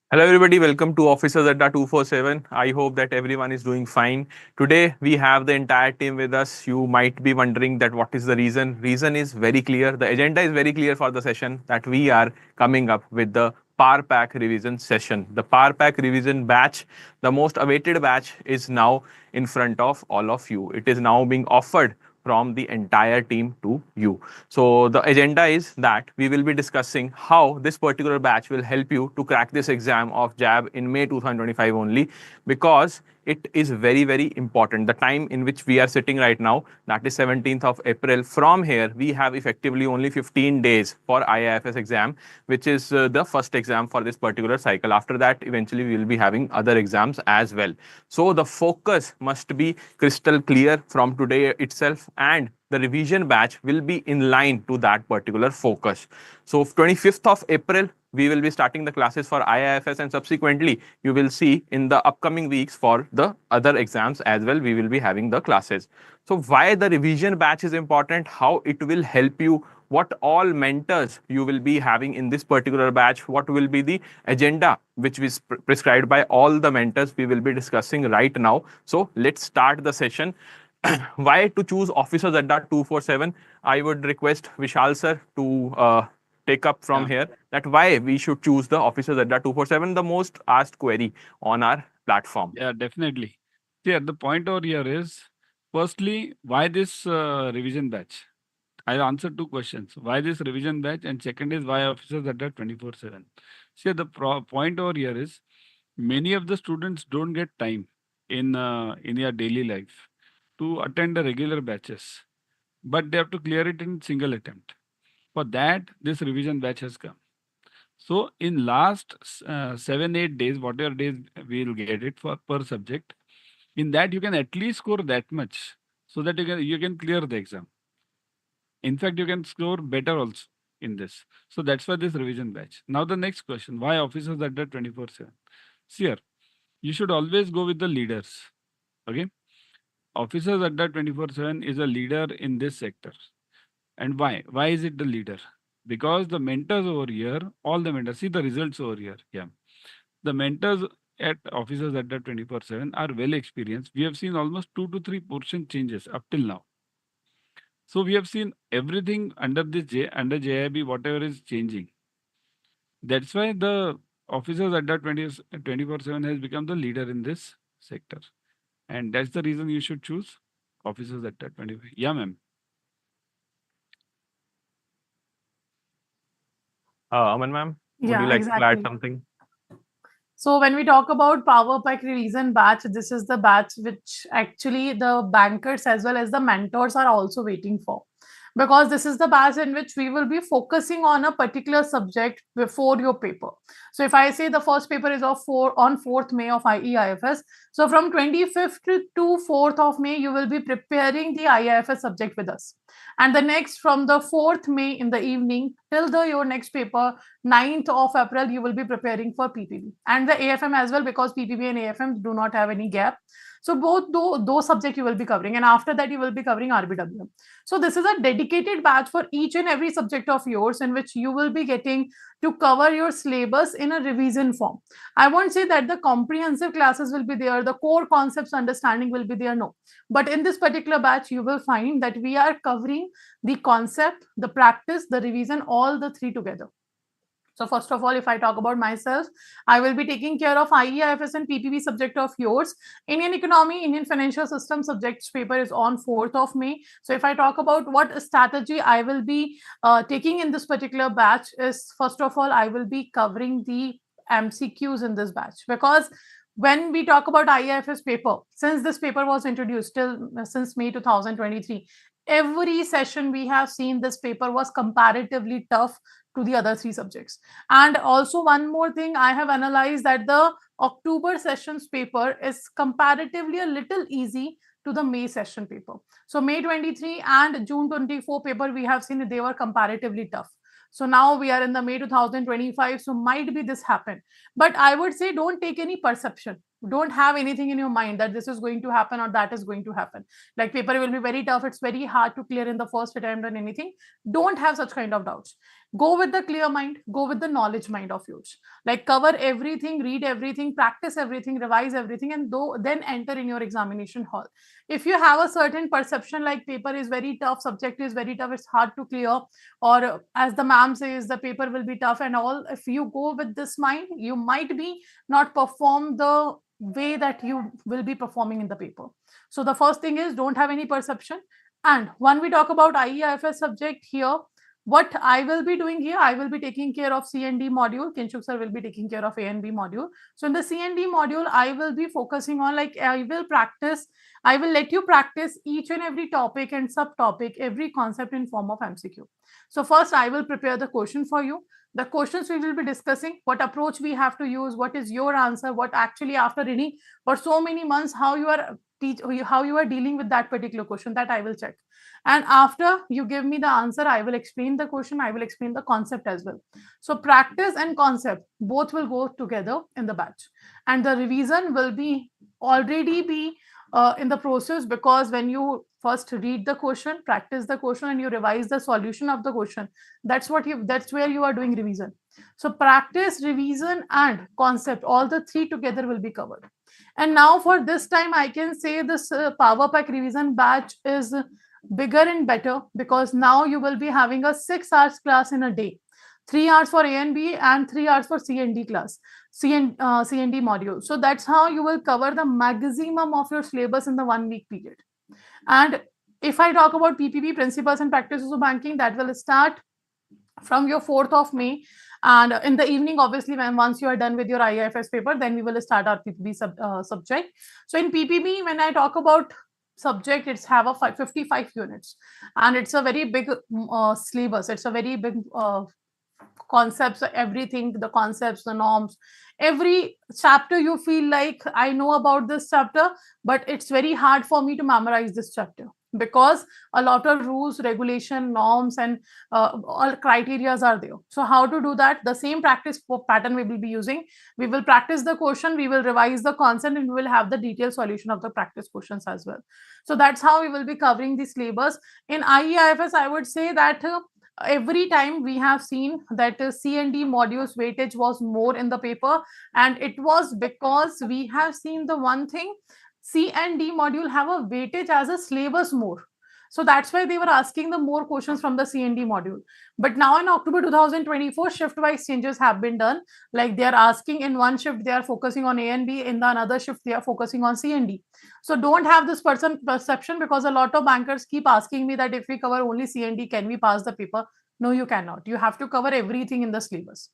Hello everybody, welcome to Officers ADDA247. I hope that everyone is doing fine. Today we have the entire team with us. You might be wondering that what is the reason. Reason is very clear. The agenda is very clear for the session that we are coming up with the Powerpack revision session. The Powerpack revision batch, the most awaited batch, is now in front of all of you. It is now being offered from the entire team to you. So the agenda is that we will be discussing how this particular batch will help you to crack this exam of JAIIB in May 2025 only, because it is very, very important. The time in which we are sitting right now, that is 17th of April. From here, we have effectively only 15 days for IIFS exam, which is the first exam for this particular cycle. After that, eventually we will be having other exams as well. So the focus must be crystal clear from today itself, and the revision batch will be in line to that particular focus. So 25th of April, we will be starting the classes for IIFS, and subsequently you will see in the upcoming weeks for the other exams as well, we will be having the classes. So why the revision batch is important, how it will help you, what all mentors you will be having in this particular batch, what will be the agenda which is prescribed by all the mentors, we will be discussing right now. So let's start the session. Why to choose Officers ADDA 247? I would request Vishal sir to take up from Yeah, here that why we should choose the Officers ADDA 247, the most asked query on our platform. yeah, definitely. See, the point over here is, firstly, why this revision batch? I'll answer two questions. Why this revision batch? And second is why officers at that 24/7. See, the point over here is, many of the students don't get time in their daily life to attend the regular batches, but they have to clear it in single attempt. For that, this revision batch has come. So in last 7-8 days, whatever days we'll get it for per subject, in that you can at least score that much so that you can clear the exam. In fact, you can score better also in this. So that's why this revision batch. Now the next question: why officers at that 24/7? See here, you should always go with the leaders. Okay, officers at that 24/7 is a leader in this sector. And why? Why is it the leader? Because the mentors over here, all the mentors, see the results over here. Yeah. The mentors at officers at the 24/7 are well experienced. We have seen almost 2 to 3% changes up till now. So we have seen everything under under JIB, whatever is changing. That's why the officers at that 24/7 has become the leader in this sector. And that's the reason you should choose officers at that 25. Yeah, ma'am. Aman ma'am, would you Yeah, like to add exactly. something? So when we talk about Powerpack Revision Batch, this is the batch which actually the bankers as well as the mentors are also waiting for. Because this is the batch in which we will be focusing on a particular subject before your paper. So if I say the first paper is on 4th May of IEIFS, so from 25th to 4th of May, you will be preparing the IIFS subject with us. And the next from the 4th May in the evening till your next paper, 9th of April, you will be preparing for PPB and the AFM as well, because PPB and AFM do not have any gap. So both those subjects you will be covering, and after that you will be covering RBW. So this is a dedicated batch for each and every subject of yours, in which you will be getting to cover your syllabus in a revision form. I won't say that the comprehensive classes will be there, the core concepts understanding will be there, no. But in this particular batch, you will find that we are covering the concept, the practice, the revision, all the three together. So first of all, if I talk about myself, I will be taking care of IEIFS and PPB subject of yours. Indian economy, Indian financial system subjects paper is on 4th of May. So if I talk about what strategy I will be taking in this particular batch is, first of all, I will be covering the MCQs in this batch, because when we talk about IIFS paper, since this paper was introduced till since May 2023, every session we have seen this paper was comparatively tough to the other three subjects. And also one more thing, I have analyzed that the October sessions paper is comparatively a little easy to the May session paper. So May 23 and June 24 paper, we have seen they were comparatively tough. So now we are in the May 2025, so might be this happen. But I would say don't take any perception. Don't have anything in your mind that this is going to happen or that is going to happen. Like paper will be very tough. It's very hard to clear in the first attempt and anything. Don't have such kind of doubts. Go with the clear mind, go with the knowledge mind of yours. Like cover everything, read everything, practice everything, revise everything, and then enter in your examination hall. If you have a certain perception like paper is very tough, subject is very tough, it's hard to clear, or as the ma'am says, the paper will be tough and all, if you go with this mind, you might be not perform the way that you will be performing in the paper. So the first thing is don't have any perception. And when we talk about IEIFS subject here, what I will be doing here, I will be taking care of C and D module. Kinshuk sir will be taking care of A and B module. So in the C and D module, I will be focusing on, like, I will let you practice each and every topic and subtopic, every concept in form of MCQ. So first I will prepare the question for you. The questions we will be discussing, what approach we have to use, what is your answer, what actually after reading for so many months, how you are dealing with that particular question, that I will check. And after you give me the answer, I will explain the question, I will explain the concept as well. So practice and concept both will go together in the batch, and the revision will be already be in the process, because when you first read the question, practice the question, and you revise the solution of the question, that's where you are doing revision. So practice, revision, and concept, all the three together will be covered. And now for this time, I can say this Powerpack revision batch is bigger and better, because now you will be having a 6 hours class in a day, 3 hours for A and B and 3 hours for C and D class, C and D module. So that's how you will cover the maximum of your syllabus in the 1 week period. And if I talk about PPB, principles and practices of banking, that will start from your 4th of May. And in the evening, obviously, once you are done with your IIFS paper, then we will start our PPB subject. So in PPB, when I talk about subject, it's have a 55 units, and it's a very big syllabus. It's a very big concepts, everything, the concepts, the norms, every chapter you feel like I know about this chapter, but it's very hard for me to memorize this chapter, because a lot of rules, regulation, norms, and all criterias are there. So how to do that? The same practice pattern we will be using. We will practice the question, we will revise the concept, and we will have the detailed solution of the practice questions as well. So that's how we will be covering the syllabus. In IEIFS, I would say that every time we have seen that C and D modules weightage was more in the paper, and it was because we have seen the one thing, C and D module have a weightage as a syllabus more. So that's why they were asking the more questions from the C and D module. But now in October 2024, shift-wise changes have been done. Like they are asking in one shift, they are focusing on A and B. In the another shift, they are focusing on C and D. So don't have this perception, because a lot of bankers keep asking me that if we cover only C and D, can we pass the paper? No, you cannot. You have to cover everything in the syllabus.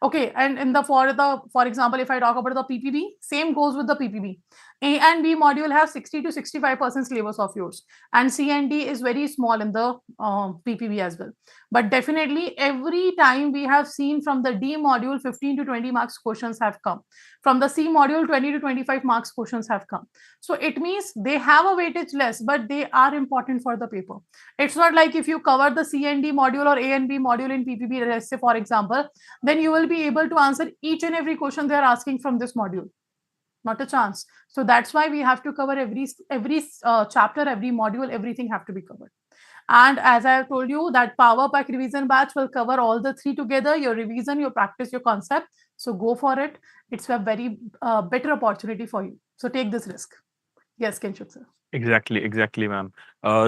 Okay, and in the for example, if I talk about the PPB, same goes with the PPB. A and B module have 60 to 65% syllabus of yours, and C and D is very small in the PPB as well. But definitely every time we have seen from the D module 15 to 20 marks questions have come. From the C module 20 to 25 marks questions have come. So it means they have a weightage less, but they are important for the paper. It's not like if you cover the C and D module or A and B module in PPB, let's say for example, then you will be able to answer each and every question they are asking from this module. Not a chance. So that's why we have to cover every chapter, every module, everything have to be covered. And as I have told you, that Powerpack revision batch will cover all the three together: your revision, your practice, your concept. So go for it. It's a very better opportunity for you. So take this risk. Yes, Kinshuk sir. Exactly, ma'am.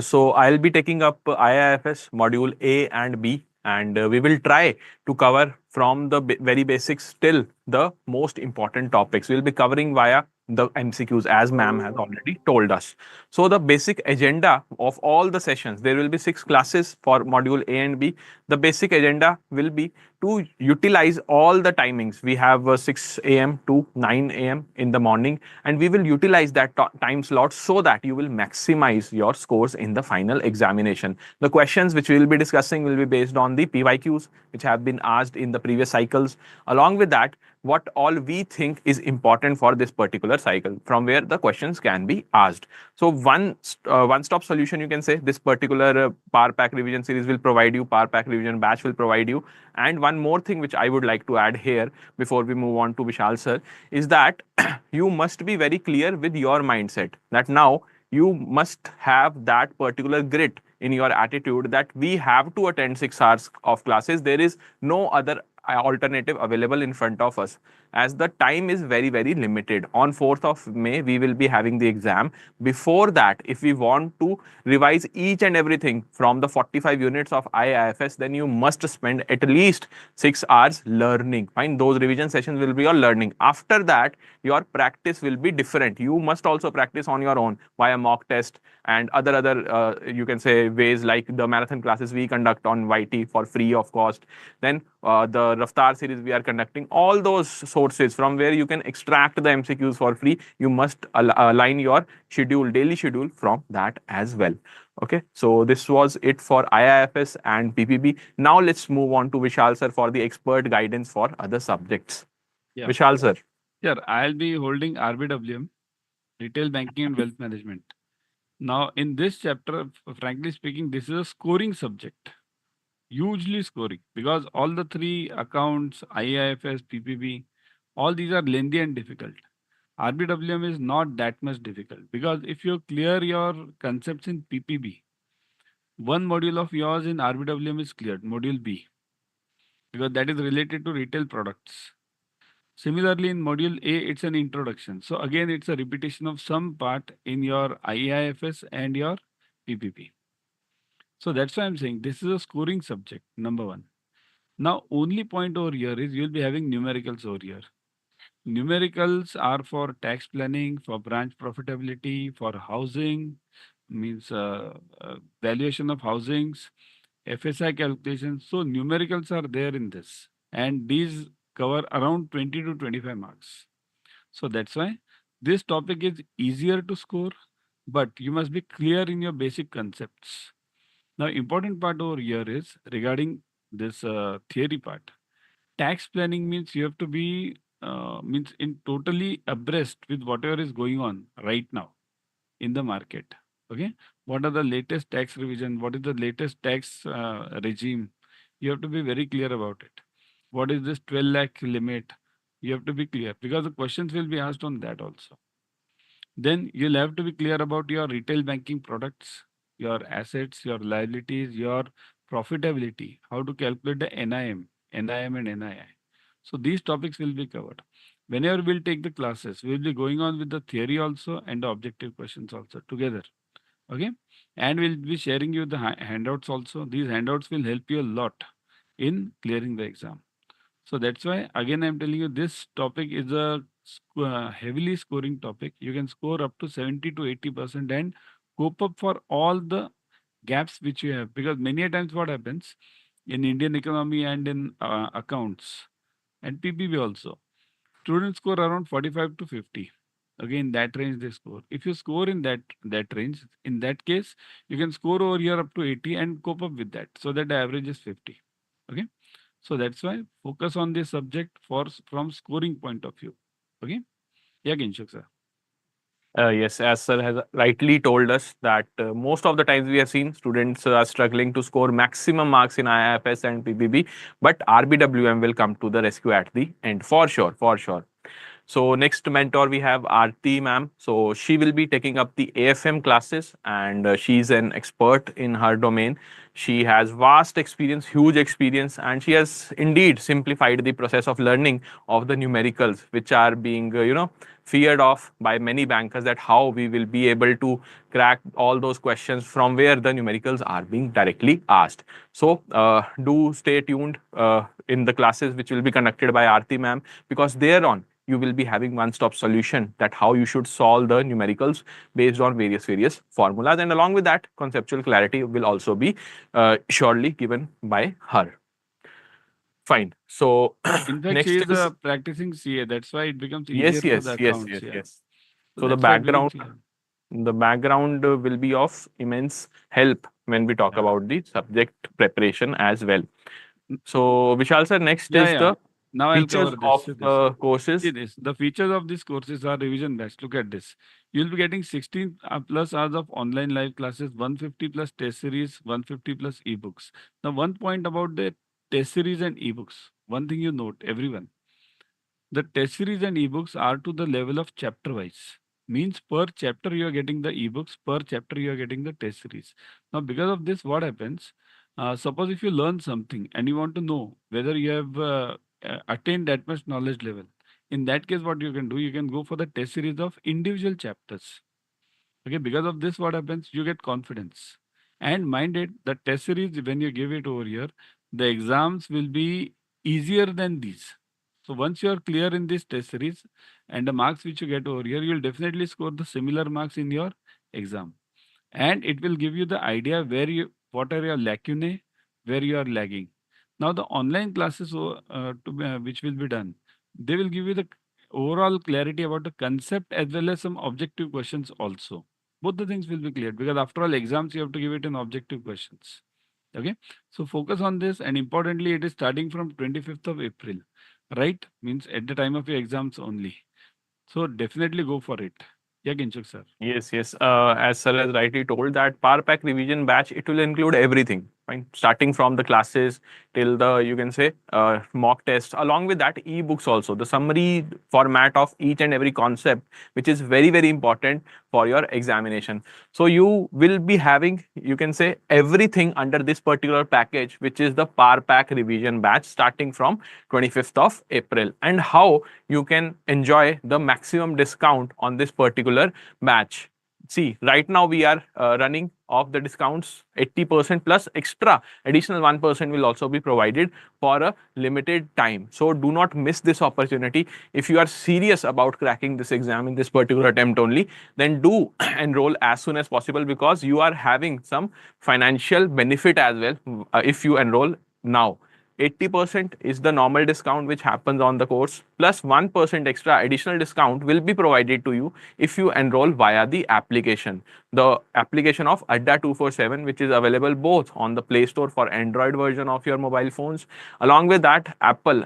So I'll be taking up IIFS module A and B, and we will try to cover from the very basics till the most important topics. We'll be covering via the MCQs, as ma'am has already told us. So the basic agenda of all the sessions, there will be 6 classes for module A and B. The basic agenda will be to utilize all the timings. We have 6 a.m. to 9 a.m. in the morning, and we will utilize that time slot so that you will maximize your scores in the final examination. The questions which we will be discussing will be based on the PYQs which have been asked in the previous cycles. Along with that, what all we think is important for this particular cycle, from where the questions can be asked. So one-stop solution, you can say, this particular Powerpack revision series will provide you, Powerpack revision batch will provide you. And one more thing which I would like to add here before we move on to Vishal sir is that you must be very clear with your mindset that now you must have that particular grit in your attitude that we have to attend 6 hours of classes. There is no other alternative available in front of us, as the time is very, very limited. On 4th of May, we will be having the exam. Before that, if we want to revise each and everything from the 45 units of IIFS, then you must spend at least 6 hours learning. Fine, those revision sessions will be your learning. After that, your practice will be different. You must also practice on your own via mock test and other you can say ways, like the marathon classes we conduct on YT for free of cost. Then the Raftar series we are conducting. All those sources from where you can extract the MCQs for free, you must align your schedule, daily schedule from that as well. Okay, so this was it for IIFS and PPB. Now let's move on to Vishal sir for the expert guidance for other subjects. Yeah. Vishal sir. Yeah, I'll be holding RBWM, Retail Banking and Wealth Management. Now, in this chapter, frankly speaking, this is a scoring subject, hugely scoring, because all the three accounts, IIFS, PPB, all these are lengthy and difficult. RBWM is not that much difficult, because if you clear your concepts in PPB, one module of yours in RBWM is cleared, module B, because that is related to retail products. Similarly, in module A, it's an introduction. So again, it's a repetition of some part in your IIFS and your PPP. So that's why I'm saying this is a scoring subject, number one. Now, only point over here is you'll be having numericals over here. Numericals are for tax planning, for branch profitability, for housing, means valuation of housings, FSI calculations. So numericals are there in this, and these cover around 20 to 25 marks. So that's why this topic is easier to score, but you must be clear in your basic concepts. Now, important part over here is regarding this theory part. Tax planning means you have to be means in totally abreast with whatever is going on right now in the market. Okay, what are the latest tax revision? What is the latest tax regime? You have to be very clear about it. What is this 12 lakh limit? You have to be clear, because the questions will be asked on that also. Then you'll have to be clear about your retail banking products, your assets, your liabilities, your profitability, how to calculate the NIM and NII. So these topics will be covered. Whenever we'll take the classes, we'll be going on with the theory also and the objective questions also together. Okay. And we'll be sharing you the handouts also. These handouts will help you a lot in clearing the exam. So that's why, again, I'm telling you, this topic is a heavily scoring topic. You can score up to 70 to 80% and cope up for all the gaps which you have. Because many a times what happens in Indian economy and in accounts and PPB also, students score around 45 to 50. Again, that range they score. If you score in that range, in that case, you can score over here up to 80 and cope up with that. So that the average is 50. Okay. So that's why focus on this subject from scoring point of view. Okay. Yeah, Kinshuk sir. Yes, as sir has rightly told us that most of the times we have seen students are struggling to score maximum marks in IIFS and PBB, but RBWM will come to the rescue at the end, for sure, for sure. So next mentor we have Aarti ma'am. So she will be taking up the AFM classes, and she's an expert in her domain. She has vast experience, huge experience, and she has indeed simplified the process of learning of the numericals, which are being, feared of by many bankers, that how we will be able to crack all those questions from where the numericals are being directly asked. So do stay tuned in the classes which will be conducted by Aarti ma'am, because thereon you will be having one-stop solution that how you should solve the numericals based on various formulas, and along with that conceptual clarity will also be surely given by her. Fine. So in fact, next she is is practicing CA. That's why it becomes easier for the accounts. yes. So So the that's why it becomes background will be of immense help when we talk Yeah. about the subject preparation as well. So Vishal sir, next is the Now I'll features cover of this. the courses. See this. The features of these courses are revision batch. Look at this. You'll be getting 16 plus hours of online live classes, 150 plus test series, 150 plus ebooks. Now, one point about the test series and ebooks. One thing you note, everyone. The test series and ebooks are to the level of chapter wise. Means per chapter you are getting the ebooks, per chapter you are getting the test series. Now, because of this, what happens? Suppose if you learn something and you want to know whether you have attained that much knowledge level, in that case, what you can do, you can go for the test series of individual chapters. Okay, because of this, what happens? You get confidence. And mind it, the test series, when you give it over here, the exams will be easier than these. So once you are clear in this test series and the marks which you get over here, you will definitely score the similar marks in your exam. And it will give you the idea where you, what are your lacunae, where you are lagging. Now the online classes which will be done, they will give you the overall clarity about the concept as well as some objective questions also. Both the things will be cleared because after all exams you have to give it in objective questions. Okay, so focus on this, and importantly it is starting from 25th of April, right? Means at the time of your exams only. So definitely go for it. Yeah, Kinshuk sir. Yes, yes. As sir has rightly told that Powerpack revision batch, it will include everything, right? Starting from the classes till the, you can say, mock test. Along with that, ebooks also, the summary format of each and every concept, which is very, very important for your examination. So you will be having, you can say, everything under this particular package, which is the Powerpack revision batch starting from 25th of April. And how you can enjoy the maximum discount on this particular batch. See, right now we are running off the discounts 80% plus extra additional 1% will also be provided for a limited time. So do not miss this opportunity. If you are serious about cracking this exam in this particular attempt only, then do enroll as soon as possible because you are having some financial benefit as well if you enroll now. 80% is the normal discount which happens on the course, plus 1% extra additional discount will be provided to you if you enroll via the application. The application of ADDA247, which is available both on the Play Store for Android version of your mobile phones, along with that Apple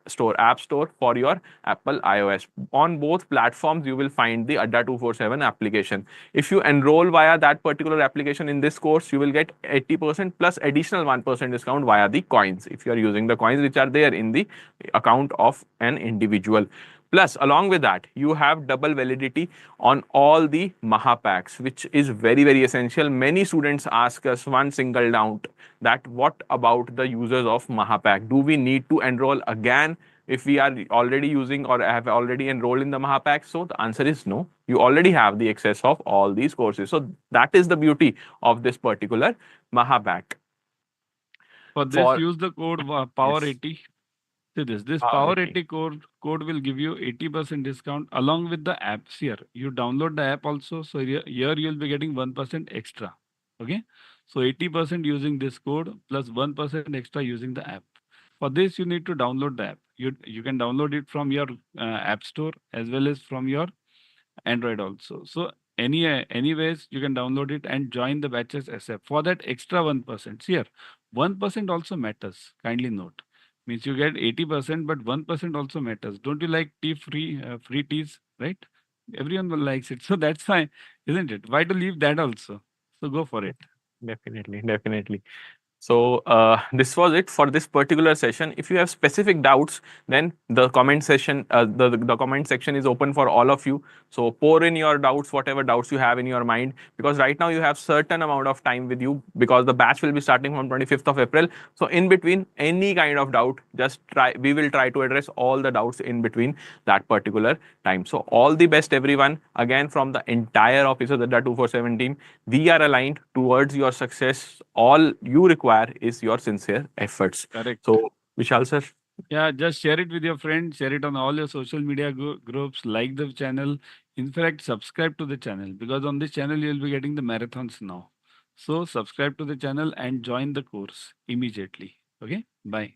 Store, App Store for your Apple iOS. On both platforms, you will find the ADDA247 application. If you enroll via that particular application in this course, you will get 80% plus additional 1% discount via the coins. If you are using the coins which are there in the account of an individual. Plus, along with that, you have double validity on all the Mahapacks, which is very, very essential. Many students ask us one single doubt that what about the users of Mahapack? Do we need to enroll again if we are already using or have already enrolled in the Mahapack? So the answer is no. You already have the access of all these courses. So that is the beauty of this particular Mahapack. For this, use the code POWER80. See this Power 80 code will give you 80% discount along with the apps here. You download the app also, so here you'll be getting 1% extra. Okay, so 80% using this code plus 1% extra using the app. For this, you need to download the app. You can download it from your app store as well as from your Android also. So anyways, you can download it and join the batches SF. For that extra 1%, see here, 1% also matters. Kindly note. Means you get 80%, but 1% also matters. Don't you like tea free teas, right? Everyone will likes it. So that's fine, isn't it? Why to leave that also? So go for it. Definitely, definitely. So this was it for this particular session. If you have specific doubts, then the comment session, the comment section is open for all of you. So pour in your doubts, whatever doubts you have in your mind, because right now you have certain amount of time with you because the batch will be starting from 25th of April. So in between any kind of doubt, just try. We will try to address all the doubts in between that particular time. So all the best, everyone. Again, from the entire Officers Adda 247 team, we are aligned towards your success. All you require is your sincere efforts. Correct. So, Vishal sir. Yeah, just share it with your friends, share it on all your social media groups, like the channel. In fact, subscribe to the channel because on this channel you'll be getting the marathons now. So subscribe to the channel and join the course immediately. Okay, bye.